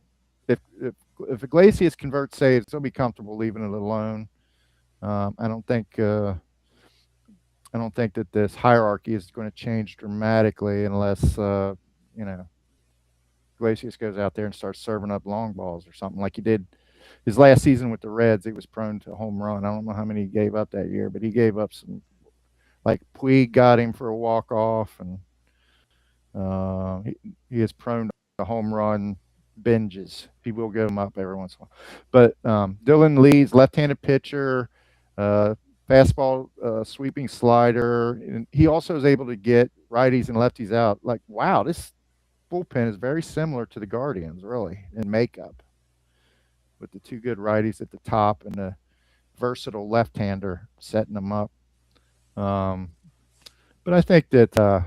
if Iglesias converts saves, they'll be comfortable leaving it alone. Um, I don't think uh, I don't think that this hierarchy is going to change dramatically unless you know Iglesias goes out there and starts serving up long balls or something like he did his last season with the Reds. He was prone to home run. I don't know how many he gave up that year, but he gave up some. Like Puig got him for a walk off, and he is prone to home run binges. He will give them up every once in a while. But Dylan Lee's left-handed pitcher, uh, fastball, sweeping slider. And he also is able to get righties and lefties out. Like, wow, this bullpen is very similar to the Guardians, really, in makeup, with the two good righties at the top and the versatile left-hander setting them up. Um, but I think that,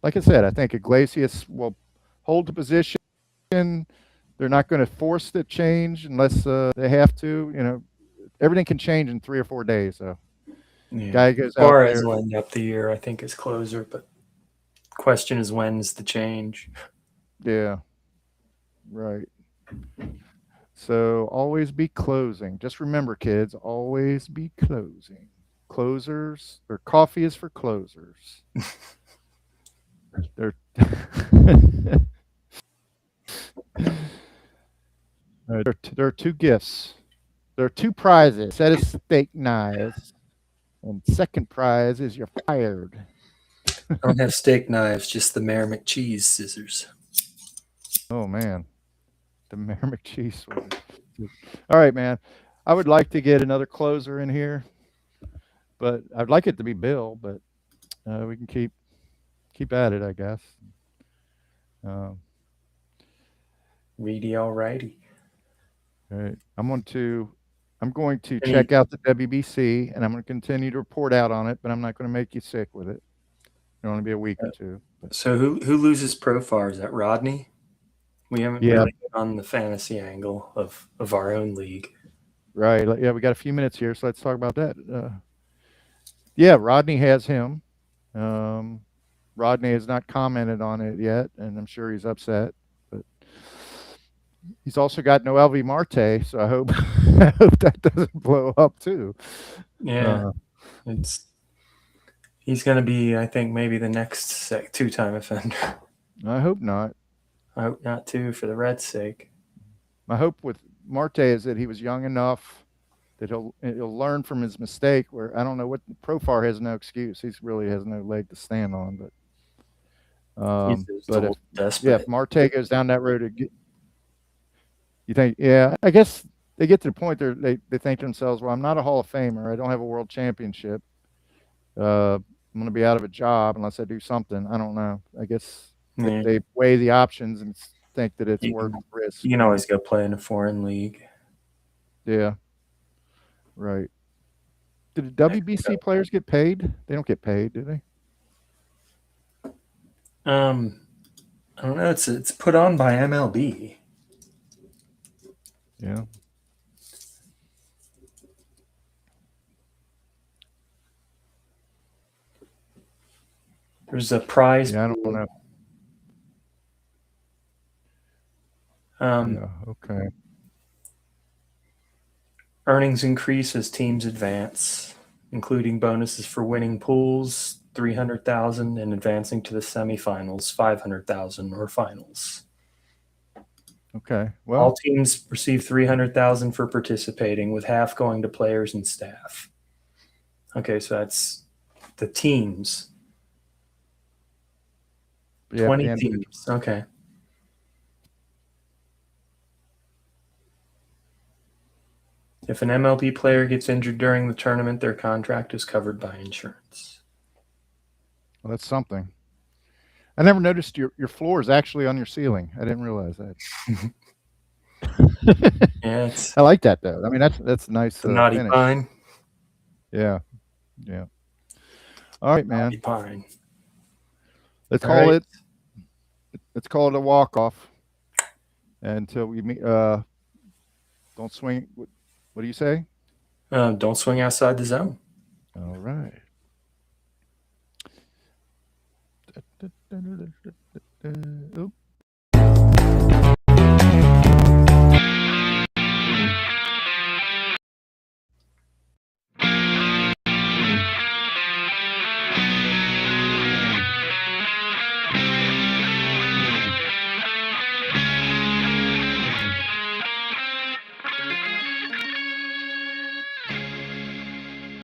like I said, I think Iglesias will hold the position. They're not going to force the change unless they have to. Everything can change in 3 or 4 days. So, Yeah. guy goes out Suarez there. will end up the year, I think, as closer, but question is when's the change? Yeah, right. So always be closing. Just remember, kids, always be closing. Closers or coffee is for closers. There, there are two gifts. There are two prizes. Set of steak knives, and second prize is you're fired. I don't have steak knives, just the Mayor McCheese scissors. Oh man, the Merrimack cheese whiz. All right, man. I would like to get another closer in here, but I'd like it to be Bill. But We can keep at it, I guess. Um, Reedy alrighty. all right. I'm going to Any check out the WBC, and I'm going to continue to report out on it, but I'm not going to make you sick with it. It'll only be a week or two. But so who loses profar? Is that Rodney? We haven't yeah, really hit on the fantasy angle of our own league. right. Yeah, we got a few minutes here, so let's talk about that. Yeah, Rodney has him. Um, Rodney has not commented on it yet, and I'm sure he's upset. But he's also got Noel V. Marte, so I hope I hope that doesn't blow up too. Yeah, Uh, it's he's going to be, I think, maybe the next two-time offender. I hope not. I hope not too, for the Reds' sake. My hope with Marte is that he was young enough that he'll learn from his mistake. Where I don't know what Profar has no excuse. He really has no leg to stand on. He's just a But if little yeah, if desperate. Marte goes down that road, you think yeah, I guess they get to the point they think to themselves, well, I'm not a Hall of Famer. I don't have a world championship. I'm going to be out of a job unless I do something. I don't know. I guess Yeah, they weigh the options and think that it's you worth can the risk. you can always go play in a foreign league. Yeah, right. Did the WBC players get paid? They don't get paid, do they? Um, I don't know. It's put on by MLB. Yeah. There's a prize Yeah, I don't pool. know. Um, Yeah. Okay. Earnings increase as teams advance, including bonuses for winning pools, 300,000, and advancing to the semifinals, 500,000 or finals. Okay. All Well, teams receive 300,000 for participating, with half going to players and staff. Okay, so that's the teams. yeah, the 20 individual. teams. Okay. If an MLB player gets injured during the tournament, their contract is covered by insurance. Well, that's something. I never noticed your floor is actually on your ceiling. I didn't realize that. Yeah, it's I like that though. I mean, that's a nice the naughty finish. pine. Yeah. Yeah. All right, Naughty man. pine. Let's All call right. it. Let's call it a walk off until we meet. Don't swing. What do you say? Don't swing outside the zone. All right. Oop.